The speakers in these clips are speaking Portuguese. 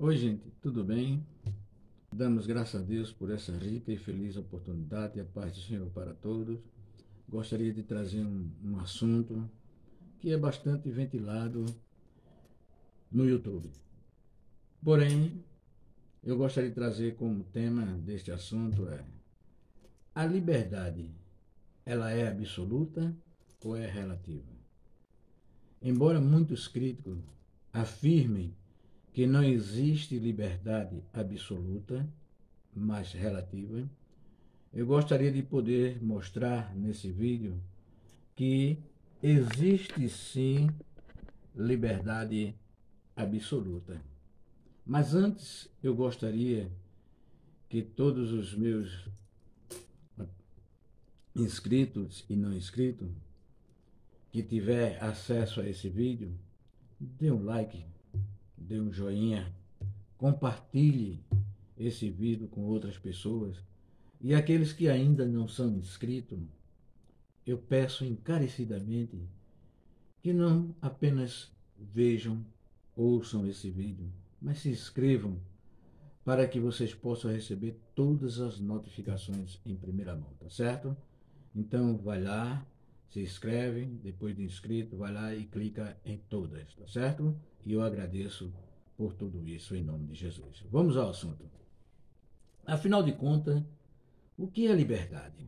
Oi, gente, tudo bem? Damos graças a Deus por essa rica e feliz oportunidade e a paz do Senhor para todos. Gostaria de trazer um assunto que é bastante ventilado no YouTube. Porém, eu gostaria de trazer como tema deste assunto a liberdade, ela é absoluta ou é relativa? Embora muitos críticos afirmem que não existe liberdade absoluta, mas relativa, eu gostaria de poder mostrar nesse vídeo que existe sim liberdade absoluta. Mas antes eu gostaria que todos os meus inscritos e não inscritos que tiver acesso a esse vídeo, dê um like, dê um joinha, compartilhe esse vídeo com outras pessoas. E aqueles que ainda não são inscritos, eu peço encarecidamente que não apenas vejam, ouçam esse vídeo, mas se inscrevam para que vocês possam receber todas as notificações em primeira mão, tá certo? Então vai lá, se inscreve, depois de inscrito, vai lá e clica em todas, tá certo? E eu agradeço por tudo isso em nome de Jesus. Vamos ao assunto. Afinal de contas, o que é liberdade?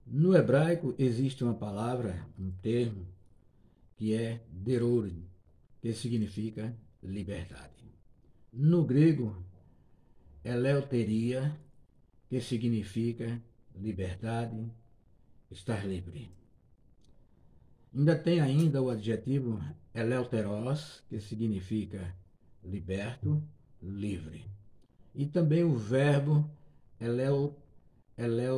No hebraico existe uma palavra, um termo, que é derore, que significa liberdade. No grego, eleuteria, que significa liberdade, estar livre. Ainda tem ainda o adjetivo eleuteros, que significa liberto, livre. E também o verbo eleuterou,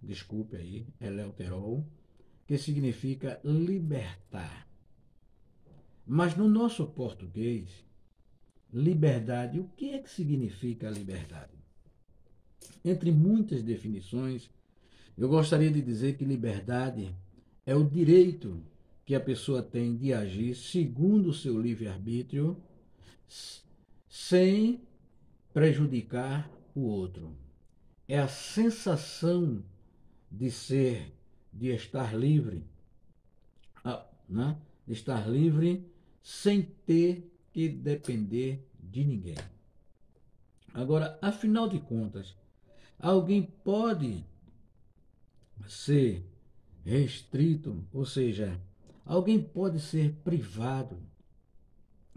desculpe aí, eleuterou, que significa libertar. Mas no nosso português, liberdade, o que é que significa liberdade? Entre muitas definições, eu gostaria de dizer que liberdade é o direito que a pessoa tem de agir segundo o seu livre-arbítrio, sem prejudicar o outro. É a sensação de ser, de estar livre, né? De estar livre sem ter que depender de ninguém. Agora, afinal de contas, alguém pode ser restrito, ou seja, alguém pode ser privado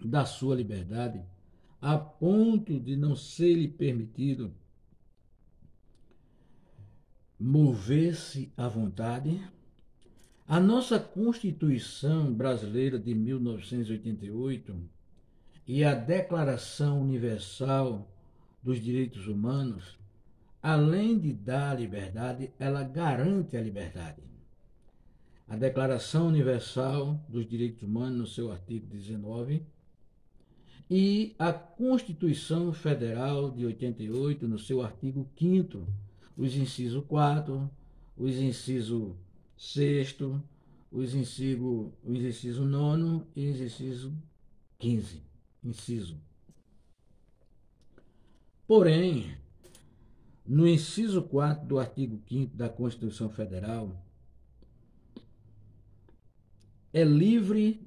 da sua liberdade a ponto de não ser lhe permitido mover-se à vontade? A nossa Constituição Brasileira de 1988 e a Declaração Universal dos Direitos Humanos, além de dar a liberdade, ela garante a liberdade. A Declaração Universal dos Direitos Humanos, no seu artigo 19, e a Constituição Federal de 88, no seu artigo 5º, os incisos 4, os incisos 6º, os inciso 9 e os inciso 15. Inciso. Porém, no inciso 4 do artigo 5º da Constituição Federal,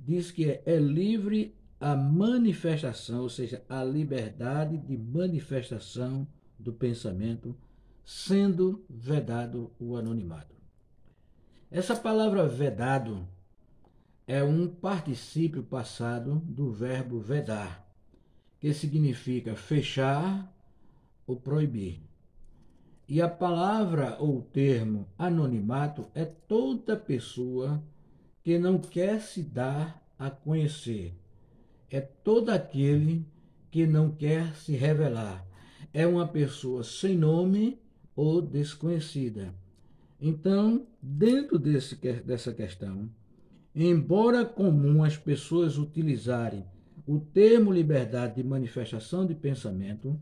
diz que é livre a manifestação, ou seja, a liberdade de manifestação do pensamento, sendo vedado o anonimato. Essa palavra vedado é um particípio passado do verbo vedar, que significa fechar ou proibir. E a palavra ou termo anonimato é toda pessoa que não quer se dar a conhecer. É todo aquele que não quer se revelar. É uma pessoa sem nome ou desconhecida. Então, dentro dessa questão, embora comum as pessoas utilizarem o termo liberdade de manifestação de pensamento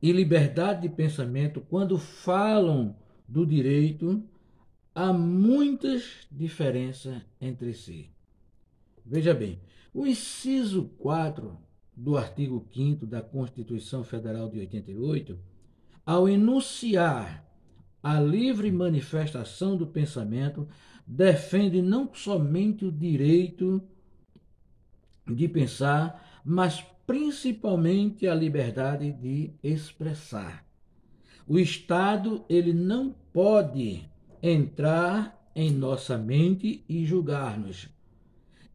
e liberdade de pensamento quando falam do direito, há muitas diferenças entre si. Veja bem, o inciso 4 do artigo 5º da Constituição Federal de 88, ao enunciar a livre manifestação do pensamento, defende não somente o direito de pensar, mas principalmente a liberdade de expressar. O Estado, ele não pode entrar em nossa mente e julgar-nos.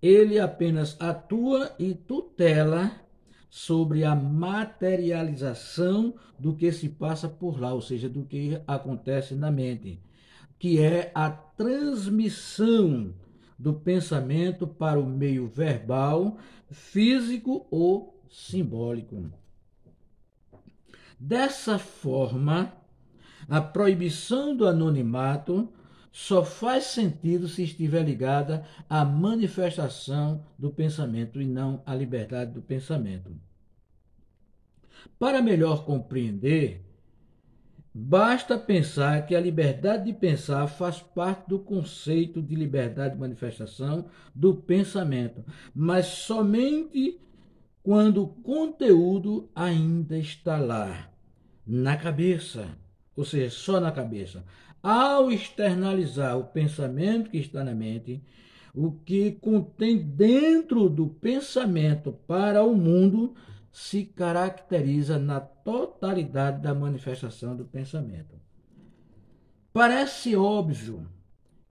Ele apenas atua e tutela sobre a materialização do que se passa por lá, ou seja, do que acontece na mente, que é a transmissão do pensamento para o meio verbal, físico ou simbólico. Dessa forma, a proibição do anonimato só faz sentido se estiver ligada à manifestação do pensamento e não à liberdade do pensamento. Para melhor compreender, basta pensar que a liberdade de pensar faz parte do conceito de liberdade de manifestação do pensamento, mas somente quando o conteúdo ainda está lá, na cabeça, ou seja, só na cabeça. Ao externalizar o pensamento que está na mente, o que contém dentro do pensamento para o mundo se caracteriza na totalidade da manifestação do pensamento. Parece óbvio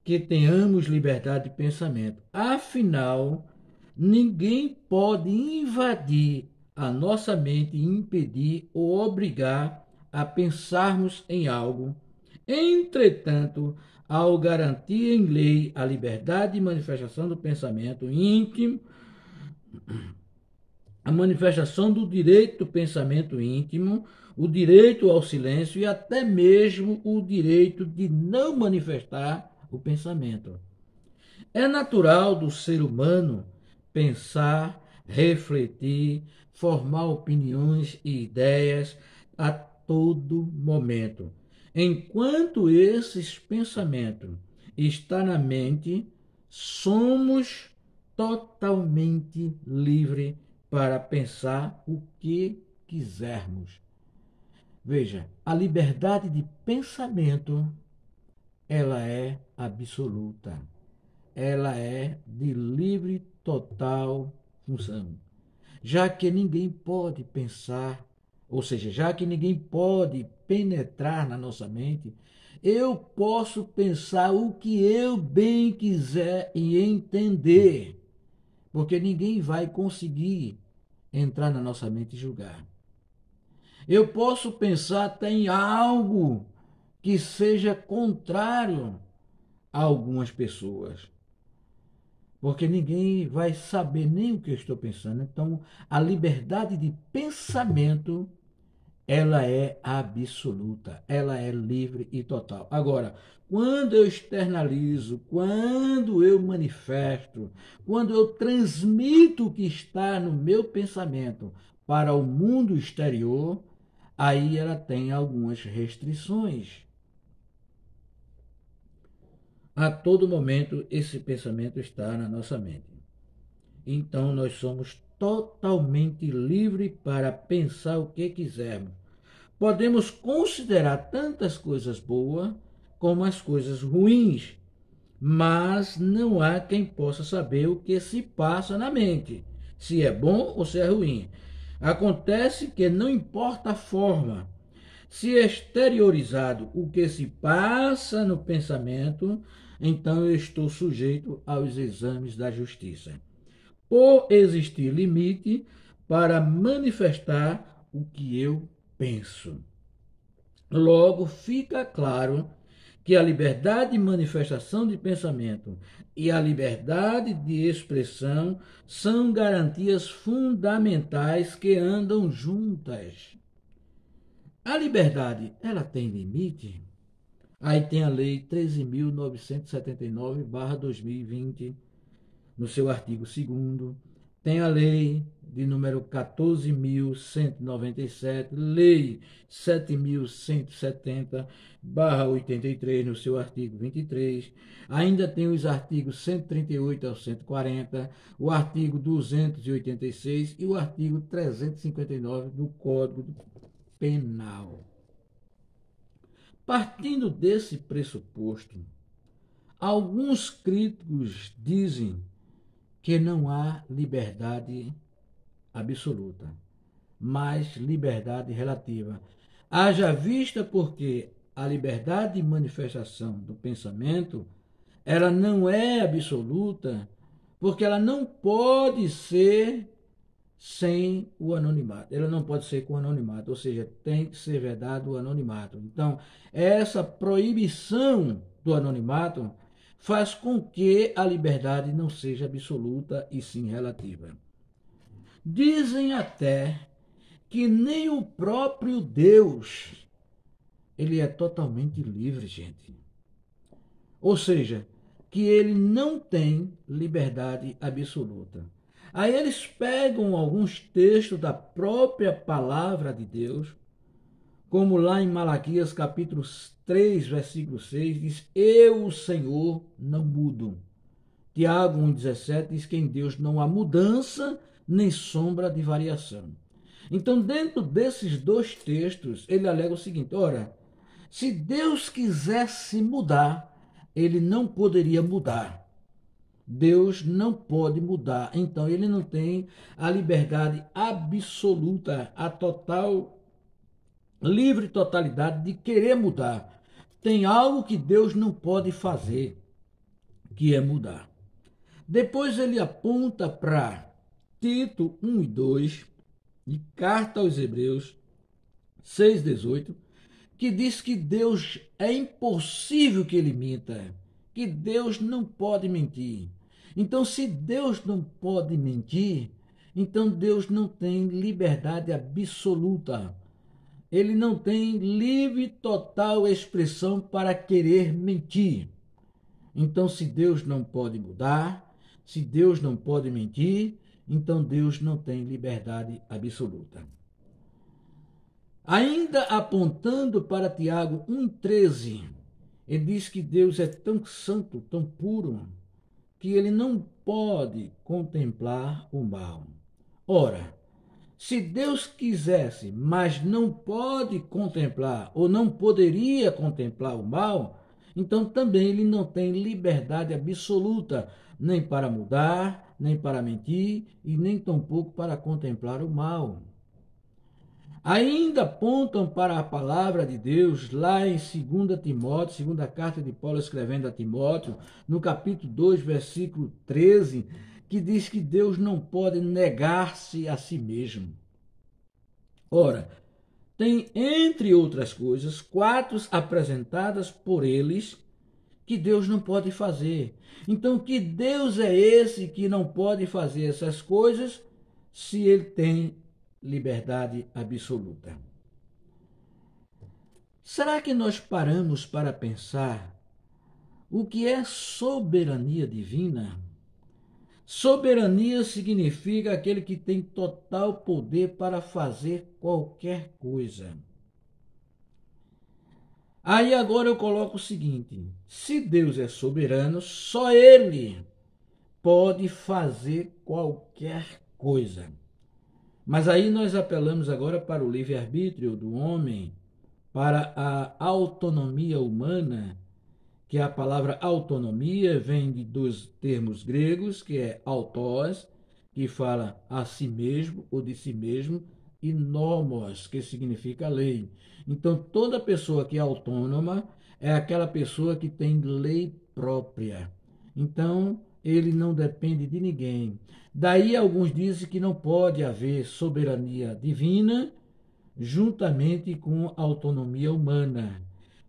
que tenhamos liberdade de pensamento, afinal, ninguém pode invadir a nossa mente e impedir ou obrigar a pensarmos em algo. Entretanto, ao garantir em lei a liberdade de manifestação do pensamento íntimo, a manifestação do direito do pensamento íntimo, o direito ao silêncio e até mesmo o direito de não manifestar o pensamento. É natural do ser humano pensar, refletir, formar opiniões e ideias a todo momento. Enquanto esses pensamentos estão na mente, somos totalmente livres para pensar o que quisermos. Veja, a liberdade de pensamento, ela é absoluta. Ela é de livre total função. Já que ninguém pode pensar, ou seja, já que ninguém pode penetrar na nossa mente, eu posso pensar o que eu bem quiser e entender, porque ninguém vai conseguir entrar na nossa mente e julgar. Eu posso pensar até em algo que seja contrário a algumas pessoas, porque ninguém vai saber nem o que eu estou pensando. Então, a liberdade de pensamento, ela é absoluta, ela é livre e total. Agora, quando eu externalizo, quando eu manifesto, quando eu transmito o que está no meu pensamento para o mundo exterior, aí ela tem algumas restrições. A todo momento esse pensamento está na nossa mente. Então nós somos totalmente livres para pensar o que quisermos. Podemos considerar tantas coisas boas como as coisas ruins, mas não há quem possa saber o que se passa na mente, se é bom ou se é ruim. Acontece que não importa a forma, se exteriorizado o que se passa no pensamento, então eu estou sujeito aos exames da justiça. Por existir limite para manifestar o que eu penso. Logo, fica claro que a liberdade de manifestação de pensamento e a liberdade de expressão são garantias fundamentais que andam juntas. A liberdade, ela tem limite? Aí tem a Lei 13.979/2020, no seu artigo 2º, tem a lei de número 14.197, lei 7.170/83, no seu artigo 23. Ainda tem os artigos 138 ao 140, o artigo 286 e o artigo 359 do Código Penal. Partindo desse pressuposto, alguns críticos dizem que não há liberdade absoluta, mas liberdade relativa. Haja vista porque a liberdade de manifestação do pensamento, ela não é absoluta, porque ela não pode ser sem o anonimato. Ela não pode ser com anonimato, ou seja, tem que ser vedado o anonimato. Então, essa proibição do anonimato faz com que a liberdade não seja absoluta e sim relativa. Dizem até que nem o próprio Deus, ele é totalmente livre, gente. Ou seja, que ele não tem liberdade absoluta. Aí eles pegam alguns textos da própria palavra de Deus, como lá em Malaquias capítulo 3, versículo 6, diz: Eu, o Senhor, não mudo. Tiago 1,17 diz que em Deus não há mudança nem sombra de variação. Então, dentro desses dois textos, ele alega o seguinte: ora, se Deus quisesse mudar, ele não poderia mudar. Deus não pode mudar, então ele não tem a liberdade absoluta, a total, livre totalidade de querer mudar. Tem algo que Deus não pode fazer, que é mudar. Depois ele aponta para Tito 1 e 2 e Carta aos Hebreus 6,18, que diz que Deus é impossível que ele minta, que Deus não pode mentir. Então, se Deus não pode mentir, então Deus não tem liberdade absoluta. Ele não tem livre total expressão para querer mentir. Então, se Deus não pode mudar, se Deus não pode mentir, então Deus não tem liberdade absoluta. Ainda apontando para Tiago 1,13, ele diz que Deus é tão santo, tão puro, que ele não pode contemplar o mal. Ora, se Deus quisesse, mas não pode contemplar, ou não poderia contemplar o mal, então também ele não tem liberdade absoluta, nem para mudar, nem para mentir, e nem tampouco para contemplar o mal. Ainda apontam para a palavra de Deus lá em 2 Timóteo, segunda carta de Paulo escrevendo a Timóteo, no capítulo 2, versículo 13, que diz que Deus não pode negar-se a si mesmo. Ora, tem, entre outras coisas, 4 apresentadas por eles que Deus não pode fazer. Então, que Deus é esse que não pode fazer essas coisas se ele tem liberdade absoluta? Será que nós paramos para pensar o que é soberania divina? Soberania significa aquele que tem total poder para fazer qualquer coisa. Aí agora eu coloco o seguinte: se Deus é soberano, só Ele pode fazer qualquer coisa. Mas aí nós apelamos agora para o livre-arbítrio do homem, para a autonomia humana, que a palavra autonomia vem de dois termos gregos, que é autós, que fala a si mesmo ou de si mesmo, e nomos, que significa lei. Então, toda pessoa que é autônoma é aquela pessoa que tem lei própria. Então, ele não depende de ninguém. Daí alguns dizem que não pode haver soberania divina juntamente com autonomia humana.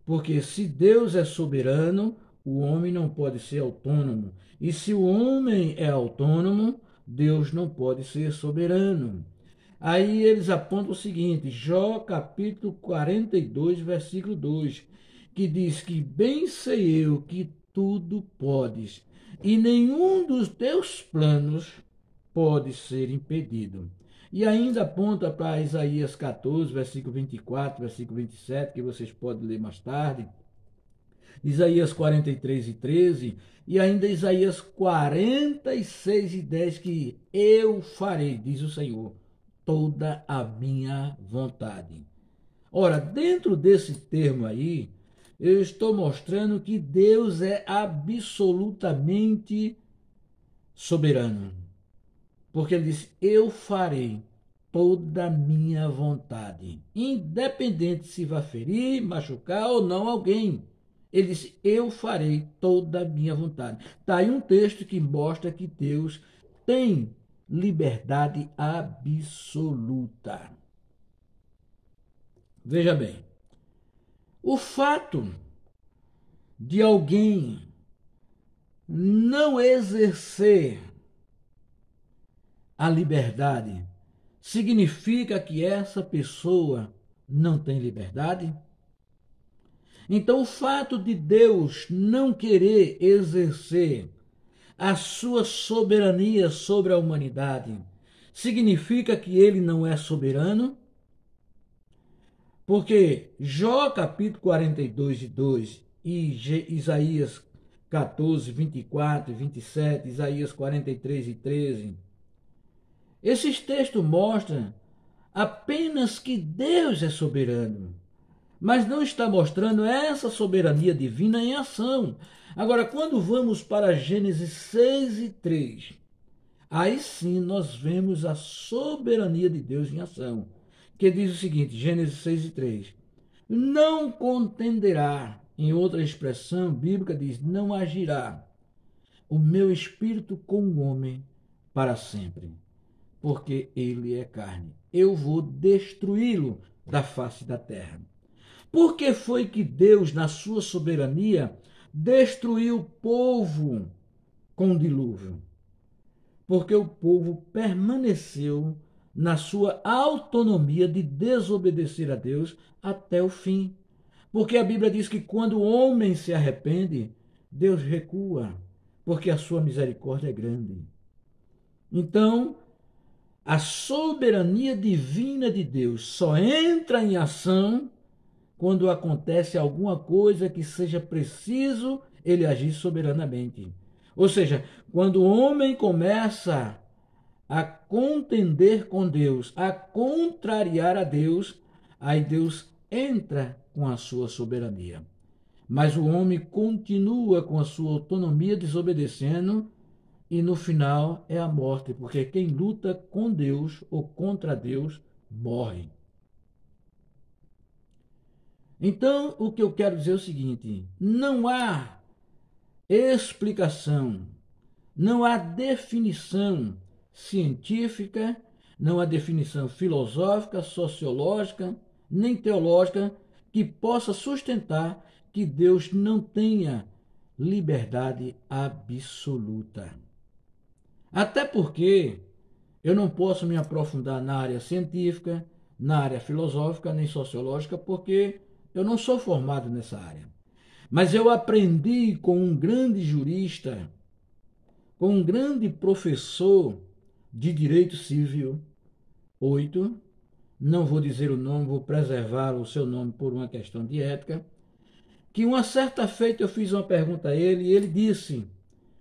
Porque se Deus é soberano, o homem não pode ser autônomo. E se o homem é autônomo, Deus não pode ser soberano. Aí eles apontam o seguinte, Jó capítulo 42, versículo 2, que diz que bem sei eu que tudo podes, e nenhum dos teus planos pode ser impedido. E ainda aponta para Isaías 14, versículo 24, versículo 27, que vocês podem ler mais tarde, Isaías 43 e 13, e ainda Isaías 46 e 10, que eu farei, diz o Senhor, toda a minha vontade. Ora, dentro desse termo aí, eu estou mostrando que Deus é absolutamente soberano. Porque ele disse, eu farei toda a minha vontade, independente se vai ferir, machucar ou não alguém. Ele disse, eu farei toda a minha vontade. Está aí um texto que mostra que Deus tem liberdade absoluta. Veja bem, o fato de alguém não exercer a liberdade significa que essa pessoa não tem liberdade? Então, o fato de Deus não querer exercer a sua soberania sobre a humanidade significa que ele não é soberano? Porque Jó capítulo 42 e 2 e Isaías 14, 24 e 27, Isaías 43 e 13, esses textos mostram apenas que Deus é soberano, mas não está mostrando essa soberania divina em ação. Agora, quando vamos para Gênesis 6 e 3, aí sim nós vemos a soberania de Deus em ação, que diz o seguinte, Gênesis 6 e 3, não contenderá, em outra expressão bíblica diz, não agirá o meu espírito com o homem para sempre, porque ele é carne. Eu vou destruí-lo da face da terra. Por que foi que Deus, na sua soberania, destruiu o povo com o dilúvio? Porque o povo permaneceu na sua autonomia de desobedecer a Deus até o fim. Porque a Bíblia diz que quando o homem se arrepende, Deus recua, porque a sua misericórdia é grande. Então, a soberania divina de Deus só entra em ação quando acontece alguma coisa que seja preciso ele agir soberanamente. Ou seja, quando o homem começa a contender com Deus, a contrariar a Deus, aí Deus entra com a sua soberania. Mas o homem continua com a sua autonomia desobedecendo e no final é a morte, porque quem luta com Deus ou contra Deus morre. Então, o que eu quero dizer é o seguinte, não há explicação, não há definição científica, não há definição filosófica, sociológica, nem teológica que possa sustentar que Deus não tenha liberdade absoluta. Até porque eu não posso me aprofundar na área científica, na área filosófica, nem sociológica, porque eu não sou formado nessa área. Mas eu aprendi com um grande jurista, com um grande professor de direito civil, 8, não vou dizer o nome, vou preservar o seu nome por uma questão de ética, que uma certa feita eu fiz uma pergunta a ele e ele disse,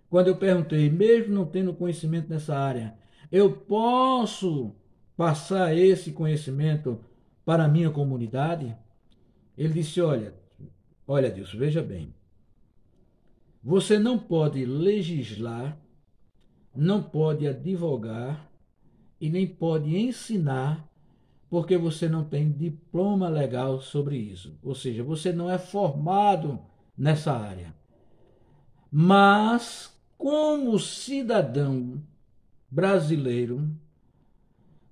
quando eu perguntei, mesmo não tendo conhecimento nessa área, eu posso passar esse conhecimento para a minha comunidade? Ele disse, olha Dilson, veja bem, você não pode legislar, não pode advogar e nem pode ensinar porque você não tem diploma legal sobre isso. Ou seja, você não é formado nessa área. Mas, como cidadão brasileiro,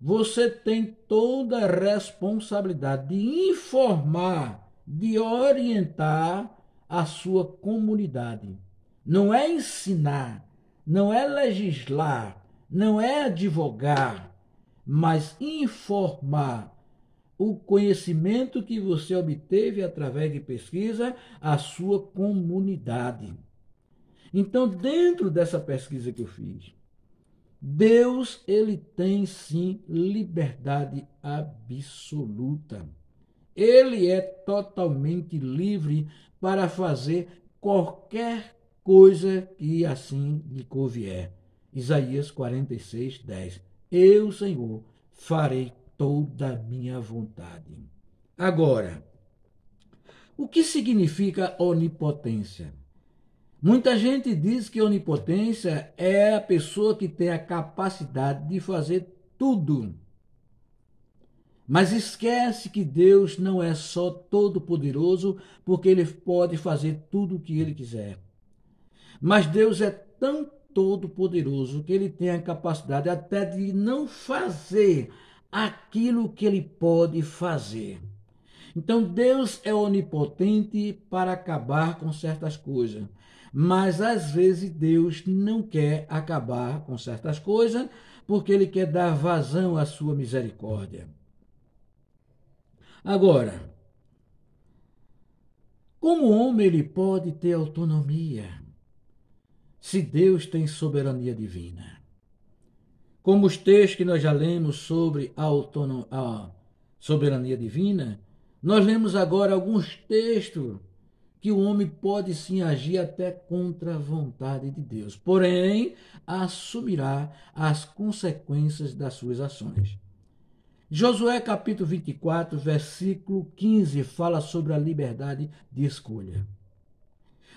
você tem toda a responsabilidade de informar, de orientar a sua comunidade. Não é ensinar, não é legislar, não é advogar, mas informar o conhecimento que você obteve através de pesquisa à sua comunidade. Então, dentro dessa pesquisa que eu fiz, Deus, ele tem sim liberdade absoluta. Ele é totalmente livre para fazer qualquer coisa que assim lhe convier. Isaías 46, 10. Eu, Senhor, farei toda a minha vontade. Agora, o que significa onipotência? Muita gente diz que onipotência é a pessoa que tem a capacidade de fazer tudo. Mas esquece que Deus não é só todo-poderoso, porque ele pode fazer tudo o que ele quiser. Mas Deus é tão todo-poderoso que ele tem a capacidade até de não fazer aquilo que ele pode fazer. Então Deus é onipotente para acabar com certas coisas. Mas às vezes Deus não quer acabar com certas coisas porque ele quer dar vazão à sua misericórdia. Agora, como o homem ele pode ter autonomia se Deus tem soberania divina? Como os textos que nós já lemos sobre a soberania divina, nós lemos agora alguns textos que o homem pode sim agir até contra a vontade de Deus, porém assumirá as consequências das suas ações. Josué capítulo 24, versículo 15, fala sobre a liberdade de escolha.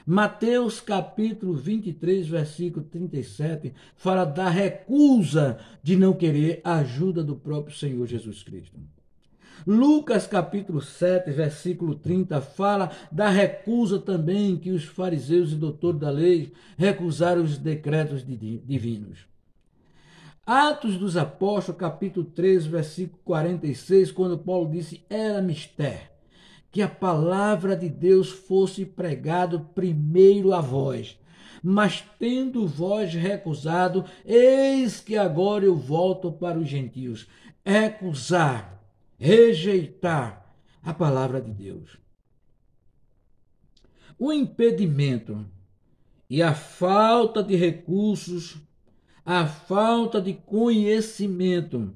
Mateus capítulo 23, versículo 37, fala da recusa de não querer a ajuda do próprio Senhor Jesus Cristo. Lucas capítulo 7, versículo 30, fala da recusa também que os fariseus e doutores da lei recusaram os decretos divinos. Atos dos Apóstolos, capítulo 13, versículo 46, quando Paulo disse, era mister que a palavra de Deus fosse pregado primeiro a vós. Mas tendo vós recusado, eis que agora eu volto para os gentios. Recusar, rejeitar a palavra de Deus. O impedimento e a falta de recursos, a falta de conhecimento,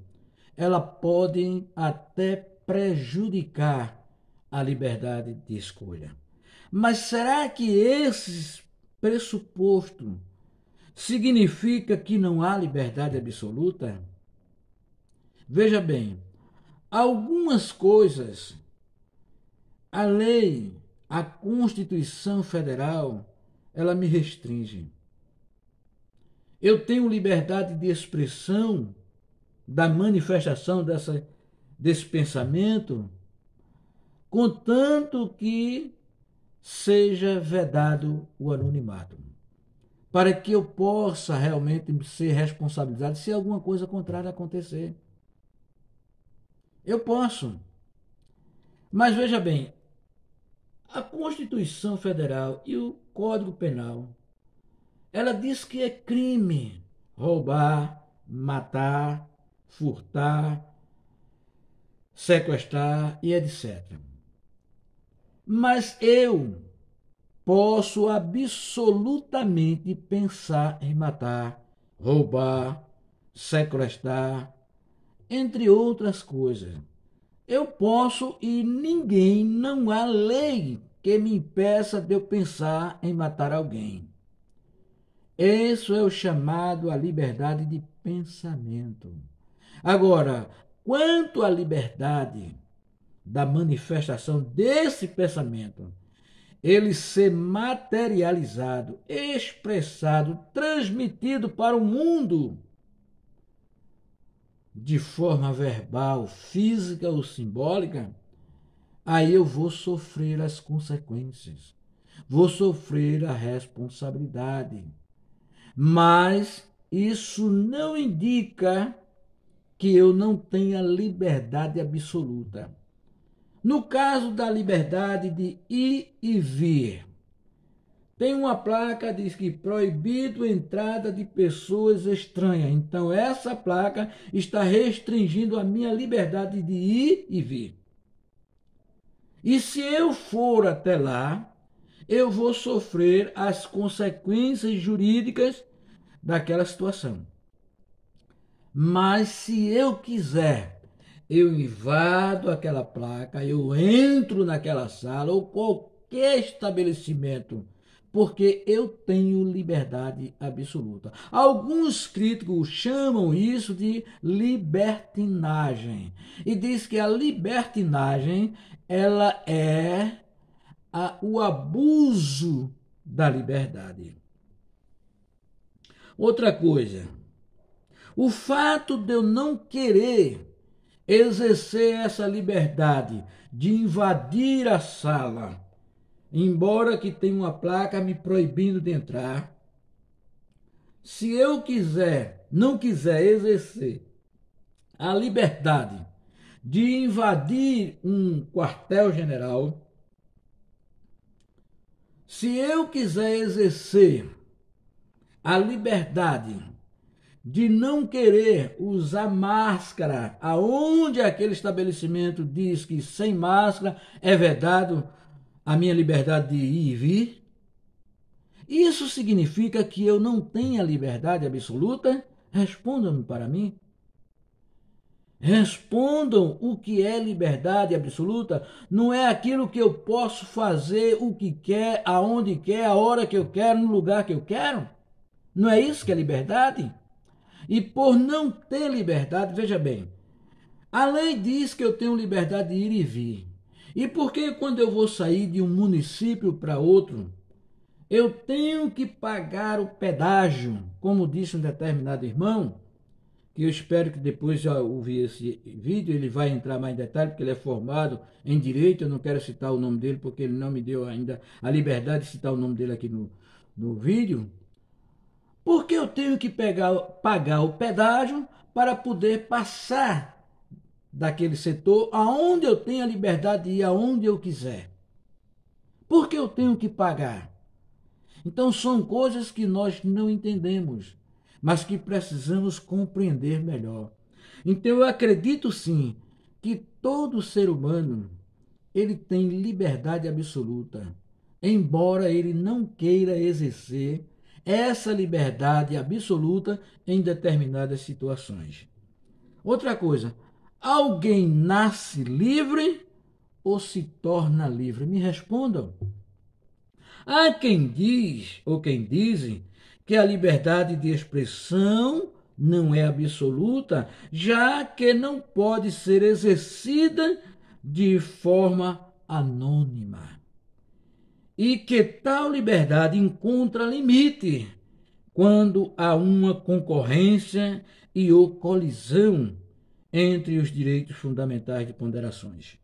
ela podem até prejudicar a liberdade de escolha. Mas será que esse pressuposto significa que não há liberdade absoluta? Veja bem, algumas coisas, a lei, a Constituição Federal, ela me restringe. Eu tenho liberdade de expressão, da manifestação desse pensamento, contanto que seja vedado o anonimato, para que eu possa realmente ser responsabilizado se alguma coisa contrária acontecer. Eu posso. Mas veja bem, a Constituição Federal e o Código Penal, ela diz que é crime roubar, matar, furtar, sequestrar e etc. Mas eu posso absolutamente pensar em matar, roubar, sequestrar, entre outras coisas. Eu posso e ninguém, não há lei que me impeça de eu pensar em matar alguém. Isso é o chamado à liberdade de pensamento. Agora, quanto à liberdade da manifestação desse pensamento, ele ser materializado, expressado, transmitido para o mundo de forma verbal, física ou simbólica, aí eu vou sofrer as consequências, vou sofrer a responsabilidade. Mas isso não indica que eu não tenha liberdade absoluta. No caso da liberdade de ir e vir, tem uma placa que diz que proibido entrada de pessoas estranhas. Então essa placa está restringindo a minha liberdade de ir e vir. E se eu for até lá, eu vou sofrer as consequências jurídicas daquela situação. Mas se eu quiser, eu invado aquela placa, eu entro naquela sala ou qualquer estabelecimento, porque eu tenho liberdade absoluta. Alguns críticos chamam isso de libertinagem e diz que a libertinagem ela é o abuso da liberdade. Outra coisa, o fato de eu não querer exercer essa liberdade de invadir a sala, embora que tenha uma placa me proibindo de entrar, se eu não quiser exercer a liberdade de invadir um quartel-general, se eu quiser exercer a liberdade de não querer usar máscara aonde aquele estabelecimento diz que sem máscara é vedado a minha liberdade de ir e vir, isso significa que eu não tenho a liberdade absoluta? Respondam-me para mim. Respondam o que é liberdade absoluta. Não é aquilo que eu posso fazer o que quer, aonde quer, a hora que eu quero, no lugar que eu quero? Não é isso que é liberdade? E por não ter liberdade, veja bem, a lei diz que eu tenho liberdade de ir e vir. E por que quando eu vou sair de um município para outro, eu tenho que pagar o pedágio, como disse um determinado irmão, que eu espero que depois já ouvir esse vídeo, ele vai entrar mais em detalhe, porque ele é formado em Direito, eu não quero citar o nome dele, porque ele não me deu ainda a liberdade de citar o nome dele aqui no vídeo. Porque eu tenho que pagar o pedágio para poder passar daquele setor aonde eu tenho a liberdade de ir aonde eu quiser. Por que eu tenho que pagar? Então são coisas que nós não entendemos, mas que precisamos compreender melhor. Então eu acredito sim que todo ser humano ele tem liberdade absoluta, embora ele não queira exercer essa liberdade absoluta em determinadas situações. Outra coisa, alguém nasce livre ou se torna livre? Me respondam. Há quem diz, ou quem dizem, que a liberdade de expressão não é absoluta, já que não pode ser exercida de forma anônima. E que tal liberdade encontra limite quando há uma concorrência e ou colisão entre os direitos fundamentais de ponderações.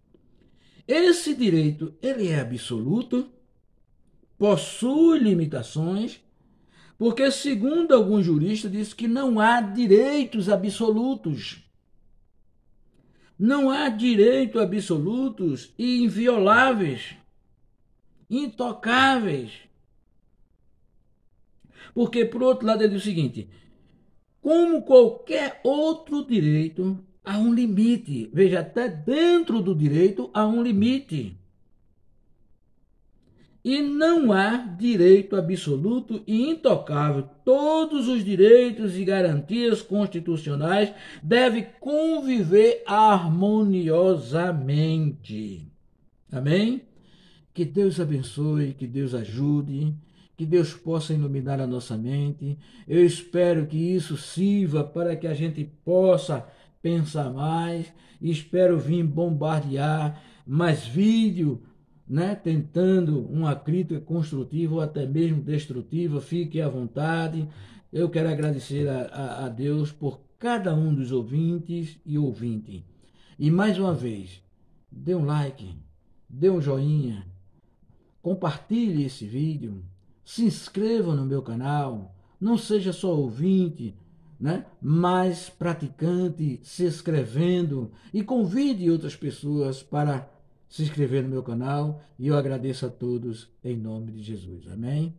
Esse direito, ele é absoluto, possui limitações, porque segundo alguns juristas diz que não há direitos absolutos. Não há direitos absolutos e invioláveis, intocáveis. Porque, por outro lado, ele diz o seguinte, como qualquer outro direito, há um limite. Veja, até dentro do direito há um limite. E não há direito absoluto e intocável. Todos os direitos e garantias constitucionais devem conviver harmoniosamente. Amém? Que Deus abençoe, que Deus ajude, que Deus possa iluminar a nossa mente. Eu espero que isso sirva para que a gente possa pensar mais. E espero vir bombardear mais vídeo, né, tentando uma crítica construtiva ou até mesmo destrutiva. Fique à vontade. Eu quero agradecer a Deus por cada um dos ouvintes e ouvinte. E mais uma vez, dê um like, dê um joinha, compartilhe esse vídeo, se inscreva no meu canal, não seja só ouvinte, né, mas praticante, se inscrevendo, e convide outras pessoas para se inscrever no meu canal, e eu agradeço a todos em nome de Jesus. Amém?